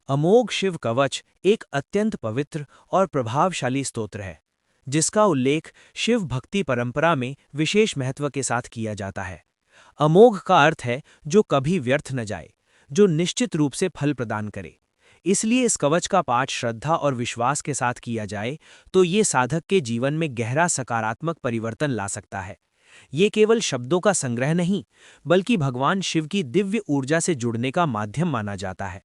अमोघ शिव कवच एक अत्यंत पवित्र और प्रभावशाली स्तोत्र है, जिसका उल्लेख शिव भक्ति परंपरा में विशेष महत्व के साथ किया जाता है। अमोघ का अर्थ है जो कभी व्यर्थ न जाए, जो निश्चित रूप से फल प्रदान करे। इसलिए इस कवच का पाठ श्रद्धा और विश्वास के साथ किया जाए तो ये साधक के जीवन में गहरा सकारात्मक परिवर्तन ला सकता है। ये केवल शब्दों का संग्रह नहीं, बल्कि भगवान शिव की दिव्य ऊर्जा से जुड़ने का माध्यम माना जाता है।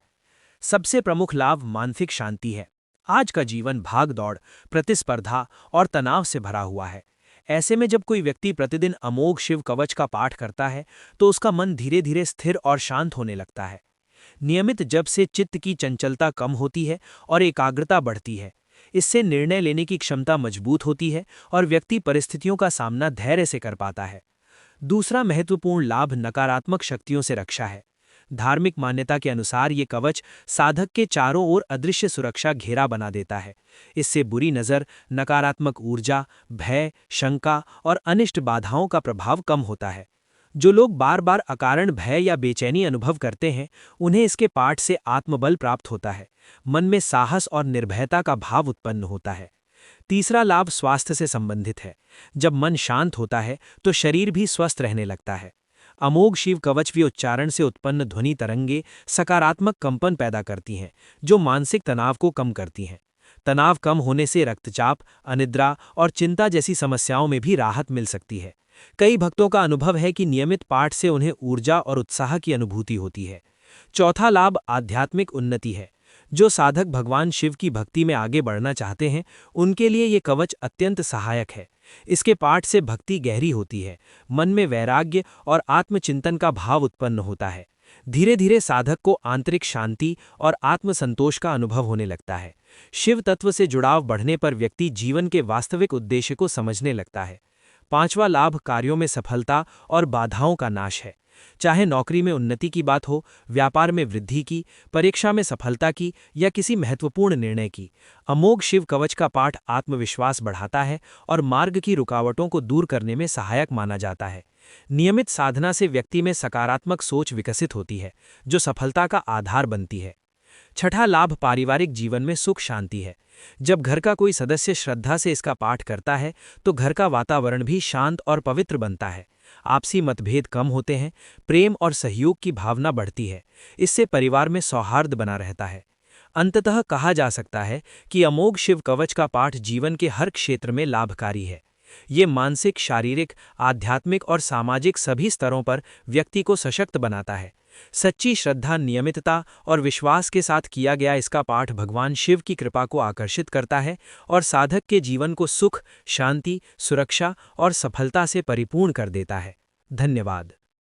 सबसे प्रमुख लाभ मानसिक शांति है। आज का जीवन भाग दौड़, प्रतिस्पर्धा और तनाव से भरा हुआ है। ऐसे में जब कोई व्यक्ति प्रतिदिन अमोघ शिव कवच का पाठ करता है तो उसका मन धीरे धीरे स्थिर और शांत होने लगता है। नियमित जप से चित्त की चंचलता कम होती है और एकाग्रता बढ़ती है। इससे निर्णय लेने की क्षमता मजबूत होती है और व्यक्ति परिस्थितियों का सामना धैर्य से कर पाता है। दूसरा महत्वपूर्ण लाभ नकारात्मक शक्तियों से रक्षा है। धार्मिक मान्यता के अनुसार ये कवच साधक के चारों ओर अदृश्य सुरक्षा घेरा बना देता है। इससे बुरी नज़र, नकारात्मक ऊर्जा, भय, शंका और अनिष्ट बाधाओं का प्रभाव कम होता है। जो लोग बार बार अकारण भय या बेचैनी अनुभव करते हैं, उन्हें इसके पाठ से आत्मबल प्राप्त होता है। मन में साहस और निर्भयता का भाव उत्पन्न होता है। तीसरा लाभ स्वास्थ्य से संबंधित है। जब मन शांत होता है तो शरीर भी स्वस्थ रहने लगता है। अमोघ शिव कवच भी उच्चारण से उत्पन्न ध्वनि तरंगे सकारात्मक कंपन पैदा करती हैं, जो मानसिक तनाव को कम करती हैं। तनाव कम होने से रक्तचाप, अनिद्रा और चिंता जैसी समस्याओं में भी राहत मिल सकती है। कई भक्तों का अनुभव है कि नियमित पाठ से उन्हें ऊर्जा और उत्साह की अनुभूति होती है। चौथा लाभ आध्यात्मिक उन्नति है। जो साधक भगवान शिव की भक्ति में आगे बढ़ना चाहते हैं, उनके लिए ये कवच अत्यंत सहायक है। इसके पाठ से भक्ति गहरी होती है, मन में वैराग्य और आत्मचिंतन का भाव उत्पन्न होता है। धीरे धीरे साधक को आंतरिक शांति और आत्मसंतोष का अनुभव होने लगता है। शिव तत्व से जुड़ाव बढ़ने पर व्यक्ति जीवन के वास्तविक उद्देश्य को समझने लगता है। पांचवा लाभ कार्यों में सफलता और बाधाओं का नाश है। चाहे नौकरी में उन्नति की बात हो, व्यापार में वृद्धि की, परीक्षा में सफलता की या किसी महत्वपूर्ण निर्णय की, अमोघ शिव कवच का पाठ आत्मविश्वास बढ़ाता है और मार्ग की रुकावटों को दूर करने में सहायक माना जाता है। नियमित साधना से व्यक्ति में सकारात्मक सोच विकसित होती है, जो सफलता का आधार बनती है। छठा लाभ पारिवारिक जीवन में सुख शांति है। जब घर का कोई सदस्य श्रद्धा से इसका पाठ करता है तो घर का वातावरण भी शांत और पवित्र बनता है। आपसी मतभेद कम होते हैं, प्रेम और सहयोग की भावना बढ़ती है। इससे परिवार में सौहार्द बना रहता है। अंततः कहा जा सकता है कि अमोघ शिव कवच का पाठ जीवन के हर क्षेत्र में लाभकारी है। ये मानसिक, शारीरिक, आध्यात्मिक और सामाजिक सभी स्तरों पर व्यक्ति को सशक्त बनाता है। सच्ची श्रद्धा, नियमितता और विश्वास के साथ किया गया इसका पाठ भगवान शिव की कृपा को आकर्षित करता है और साधक के जीवन को सुख, शांति, सुरक्षा और सफलता से परिपूर्ण कर देता है। धन्यवाद।